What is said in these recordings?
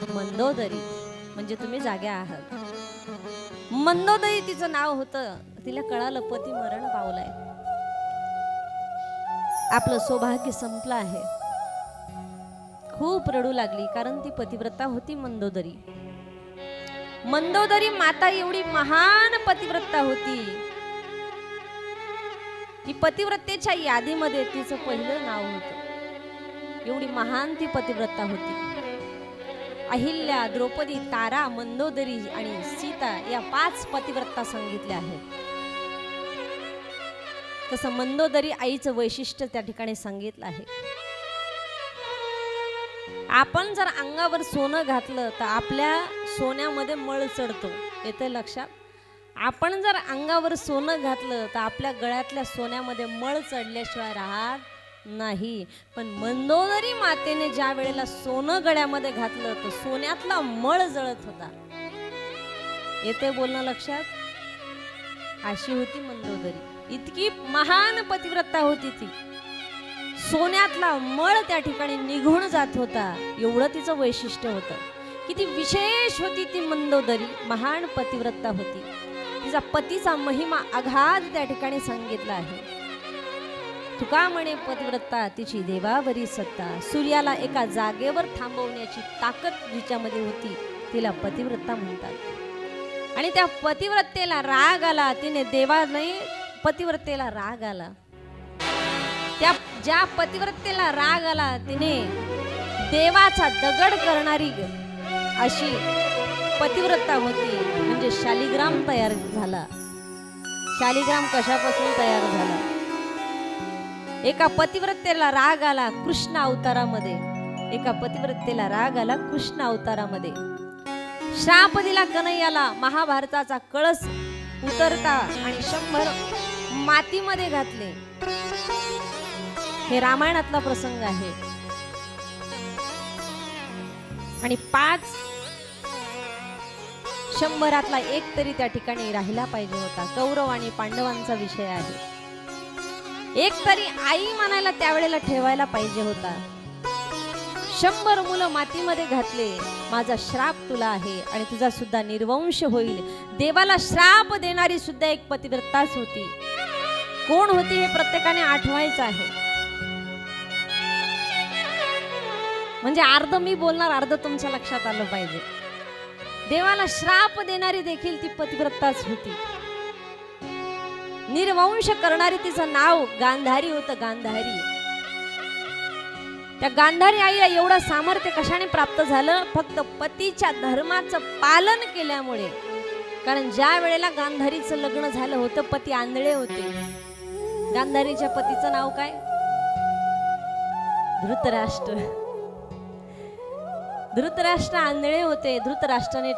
मंदोदरी म्हणजे तुम्ही जाग्या आहात. मंदोदरी तिचं नाव होतं. तिला कळालं पती मरण पावलाय, आपलं सौभाग्य संपलं आहे. खूप रडू लागली, कारण ती पतिव्रता होती मंदोदरी. मंदोदरी माता एवढी महान पतिव्रता होती. ती पतिव्रतेच्या यादीमध्ये तिचं पहिलं नाव होतं. एवढी महान ती पतिव्रता होती. अहिल्या, द्रौपदी, तारा, मंदोदरी आणि सीता या 5 पतिव्रता सांगितल्या आहेत. तसं मंदोदरी आईचं वैशिष्ट्य त्या ठिकाणी सांगितलं आहे. आपण जर अंगावर सोनं घातलं तर आपल्या सोन्यामध्ये मळ चढतो, येते लक्षात. आपण जर अंगावर सोनं घातलं तर आपल्या गळ्यातल्या सोन्यामध्ये मळ चढल्याशिवाय राहत नाही. पण मंदोदरी मातेने ज्या वेळेला सोनं गळ्यामध्ये घातलं तर सोन्यातला मळ जळत होता. येते बोलणं लक्षात. अशी होती मंदोदरी. इतकी महान पतिव्रता होती ती. सोन्यातला मळ त्या ठिकाणी निघून जात होता, एवढं तिचं वैशिष्ट्य होतं. किती विशेष होती ती मंदोदरी. महान पतिव्रता होती. तिचा पतीचा महिमा अगाध त्या ठिकाणी सांगितला आहे. तुका म्हणे पतिव्रता तिची देवावरी सत्ता. सूर्याला एका जागेवर थांबवण्याची ताकद जिच्यामध्ये होती तिला पतिव्रता म्हणतात. आणि त्या पतिव्रतेला राग आला. तिने देवाने पतिव्रतेला राग आला. त्या ज्या पतिव्रतेला राग आला तिने देवाचा दगड करणारी अशी पतिव्रता होती. म्हणजे शालिग्राम तयार झाला. शालिग्राम कशापासून तयार झाला? एका पतिव्रतेला राग आला कृष्ण अवतारामध्ये. एका पतिव्रतेला राग आला कृष्ण अवतारामध्ये. श्राप दिला कन्हैयाला. महाभारताचा कळस उतरता आणि 100 मातीमध्ये घातले. हे रामायणातला प्रसंग आहे. आणि 5 100 एक तरी त्या ठिकाणी राहिला पाहिजे होता. कौरव आणि पांडवांचा विषय आहे. एक तरी आई म्हणायला त्यावेळेला ठेवायला पाहिजे होता. 100 मुलं मातीमध्ये घातले. माझा श्राप तुला आहे आणि तुझा सुद्धा निर्वंश होईल. देवाला श्राप देणारी सुद्धा एक पतिव्रताच होती. कोण होती हे प्रत्येकाने आठवायचं आहे. म्हणजे अर्ध मी बोलणार, अर्ध तुमच्या लक्षात आलं पाहिजे. देवाला श्राप देणारी देखील ती पतिव्रताच होती. निर्वंश करणारी तिचं नाव गांधारी होतं. गांधारी. त्या गांधारी आईला एवढं सामर्थ्य कशाने प्राप्त झालं? फक्त पतीच्या धर्माचं पालन केल्यामुळे. कारण ज्या वेळेला गांधारीचं लग्न झालं होतं पती आंधळे होते. गांधारीच्या पतीचं नाव काय? धृतराष्ट्र. धृतराष्ट्र आंधळे होते. धृतराष्ट्राने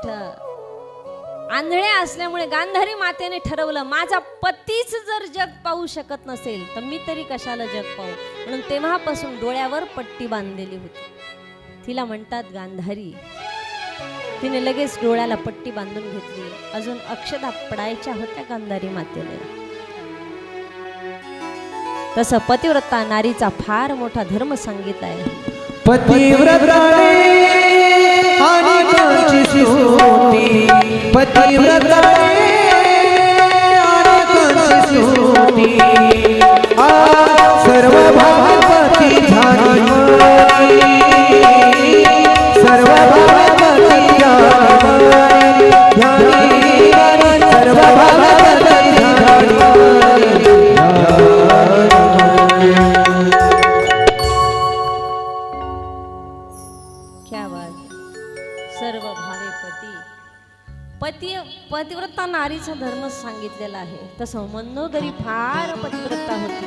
आंधळे असल्यामुळे गांधारी मातेने ठरवलं, माझा पतीच जर जग पाहू शकत नसेल तर मी तरी कशाला जग पाहू. म्हणून तेव्हापासून डोळ्यावर पट्टी बांधलेली होती. तिला म्हणतात गांधारी. तिने लगेच डोळ्याला पट्टी बांधून घेतली. अजून अक्षता पडायच्या होत्या गांधारी मातेला. तसं पतिव्रता नारीचा फार मोठा धर्म सांगितला आहे. पतिव्रताने आणि कंची सूटी. पतिव्रताने आणि कंची सूटी. सर्व भागवती झाली सर्व भागवती सर्व भागवती सर्व भावे पती. पतिव्रता नारीचा धर्म सांगितलेला आहे. तसं मंदोदरी फार पतिव्रता होती.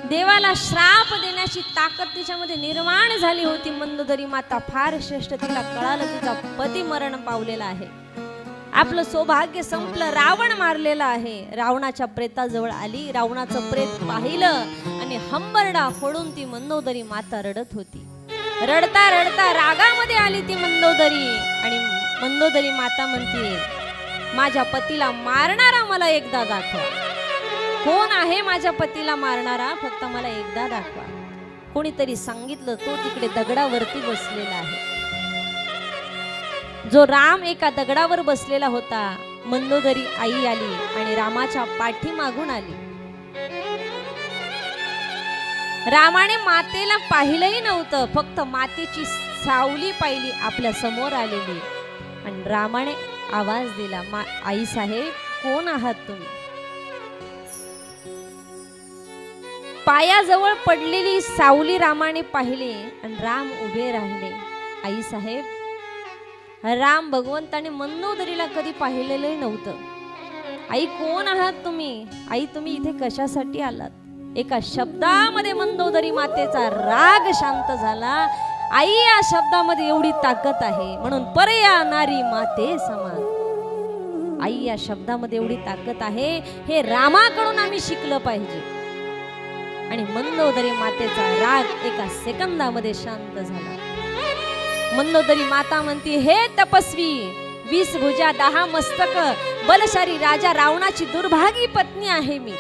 देवाला श्राप देण्याची ताकद तिच्यामध्ये निर्माण झाली होती. मंदोदरी माता फार श्रेष्ठ. तिला कळालं तिचा पती मरण पावलेला आहे. आपलं सौभाग्य संपलं. रावण मारलेला आहे. रावणाच्या प्रेताजवळ आली. रावणाचं प्रेत पाहिलं आणि हंबरडा फोडून ती मंदोदरी माता रडत होती. रडता रडता रागामध्ये आली ती मंदोदरी. आणि मंदोदरी माता म्हणते, माझ्या पतीला मारणारा मला एकदा दाखवा. कोण आहे माझ्या पतीला मारणारा? फक्त मला एकदा दाखवा. कोणीतरी सांगितलं तो तिकडे दगडावरती बसलेला आहे. जो राम एका दगडावर बसलेला होता, मंदोदरी आई आली आणि रामाच्या पाठीमागून आली. रामाने मातेला पाहिलंही नव्हतं, फक्त मातेची सावली पाहिली आपल्या समोर आलेली. आणि रामाने आवाज दिला, आई साहेब कोण आहात तुम्ही? पायाजवळ पडलेली सावली रामाने पाहिली आणि राम उभे राहिले. आई साहेब, राम भगवंताने मंदोदरीला कधी पाहिलेलं नव्हतं. आई कोण आहात तुम्ही? आई तुम्ही इथे कशासाठी आलात? एका शब्दामध्ये मंदोदरी मातेचा राग शांत झाला. आई या शब्दामध्ये एवढी ताकद आहे, म्हणून परया नारी माते समान. आई या शब्दामध्ये एवढी ताकद आहे, हे रामाकडून आम्ही शिकलं पाहिजे. आणि मंदोदरी मातेचा राग एका सेकंदामध्ये शांत झाला. मंदोदरी माता म्हणती, हे तपस्वी, 20 भुजा 10 मस्तक बलशाली राजा रावणाची दुर्भागी पत्नी आहे मी.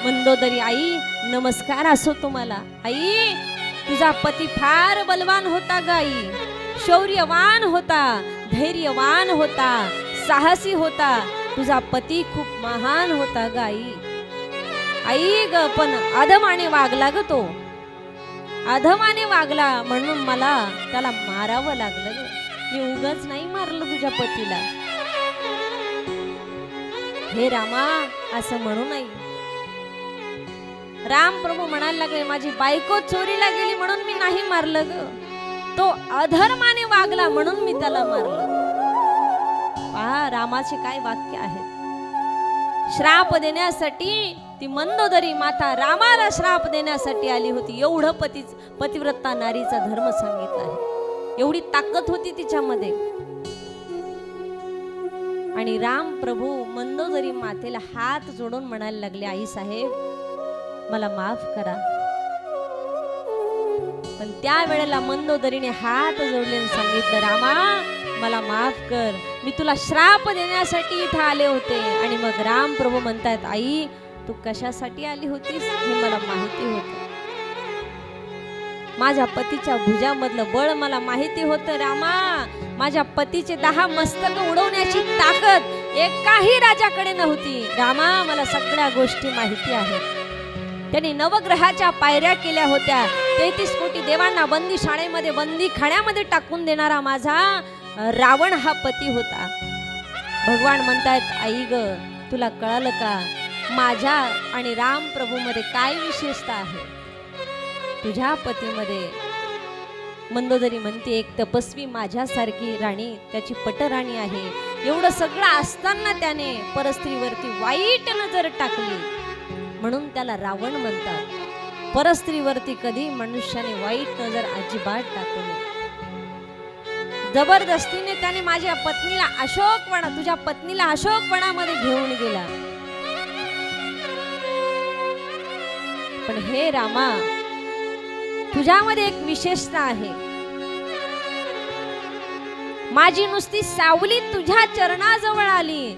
मंदोदरी आई, नमस्कार असो तुम्हाला. आई, तुझा पती फार बलवान होता ग आई, शौर्यवान होता, धैर्यवान होता, साहसी होता. तुझा पती खूप महान होता ग आई. आई ग, पण अधमाने वागला ग तो, अधमाने वागला म्हणून मला त्याला मारावं लागलं ग. मी उगाच नाही मारलं तुझ्या पतीला. हे रामा, असं म्हणू नाही. राम प्रभू म्हणायला लागले, माझी बायको चोरीला गेली म्हणून मी नाही मारलं ग, तो अधर्माने वागला म्हणून मी त्याला मारलं. पहा रामाचे काय वाक्य आहेत. श्राप देण्यासाठी ती मंदोदरी माता रामाला श्राप देण्यासाठी आली होती. एवढं पतिव्रता नारीचा धर्म सांगितला आहे, एवढी ताकद होती तिच्यामध्ये. आणि राम प्रभू मंदोदरी मातेला हात जोडून म्हणायला लागले, आई साहेब मला माफ करा. पण त्या वेळेला मंदोदरीने हात जोडले आणि सांगितलं, रामा मला माफ कर, मी तुला श्राप देण्यासाठी इथं आले होते. आणि मग राम प्रभू म्हणतायत, आई तू कशासाठी आली होतीस हे मला माहिती होतं. माझ्या पतीच्या भुजामधलं बळ मला माहिती होतं. रामा, माझ्या पतीचे 10 मस्तक उडवण्याची ताकद एकाही राजाकडे नव्हती. रामा, मला सगळ्या गोष्टी माहिती आहेत. त्यांनी नवग्रहाच्या पायऱ्या केल्या होत्या. 33 कोटी देवांना बंदी शाळेमध्ये, बंदी खाण्यामध्ये टाकून देणारा माझा रावण हा पती होता. भगवान म्हणतायत, आई ग, तुला कळालं का माझ्या आणि राम प्रभू मध्ये काय विशेषता आहे? तुझ्या पतीमध्ये मंदोदरी म्हणते, एक तपस्वी माझ्यासारखी राणी, त्याची पटराणी आहे. एवढं सगळं असताना त्याने परस्त्रीवरती वाईट नजर टाकली म्हणून त्याला रावण म्हणतात. परस्त्रीवरती कधी मनुष्याने वाईट नजर अजिबात टाकू नये. जबरदस्तीने त्याने माझ्या पत्नीला अशोकवना, तुझ्या पत्नीला अशोकवनामध्ये घेऊन गेला. पण हे रामा, तुझ्यामध्ये एक विशेषता आहे. माझी नुसती सावली तुझ्या चरणाजवळ आली,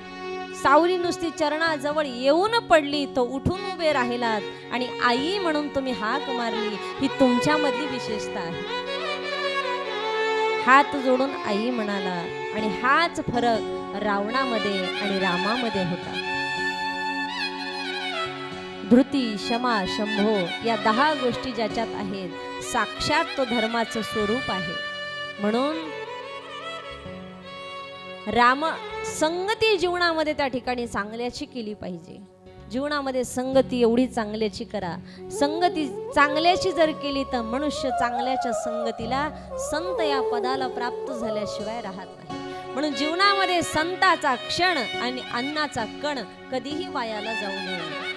सावली नुसती चरणाजवळ येऊन पडली, तो उठून उभे राहिलात आणि आई म्हणून तुम्ही हाक मारली, ही तुमच्यामधली विशेषता आहे. हात जोडून आई म्हणाला. आणि हाच फरक रावणामध्ये आणि रामामध्ये होता. धृती, क्षमा, शंभो या 10 गोष्टी ज्याच्यात आहेत, साक्षात तो धर्माचं स्वरूप आहे. म्हणून राम संगती जीवनामध्ये त्या ठिकाणी चांगल्याची केली पाहिजे. जीवनामध्ये संगती एवढी चांगल्याची करा. संगती चांगल्याची जर केली तर मनुष्य चांगल्याच्या संगतीला, संत या पदाला प्राप्त झाल्याशिवाय राहत नाही. म्हणून जीवनामध्ये संताचा क्षण आणि अन्नाचा कण कधीही वायाला जाऊ नये.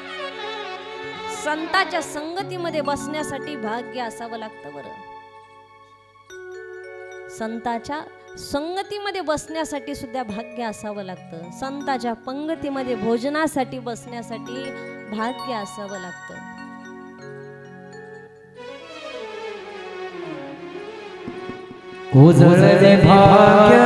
संताच्या संगतीमध्ये बसण्यासाठी भाग्य असावं लागतं बरं. संताच्या संगतीमध्ये बसण्यासाठी सुद्धा भाग्य असावं लागतं. संताच्या पंगतीमध्ये भोजनासाठी बसण्यासाठी भाग्य असावं लागतं. उजळले भाग्य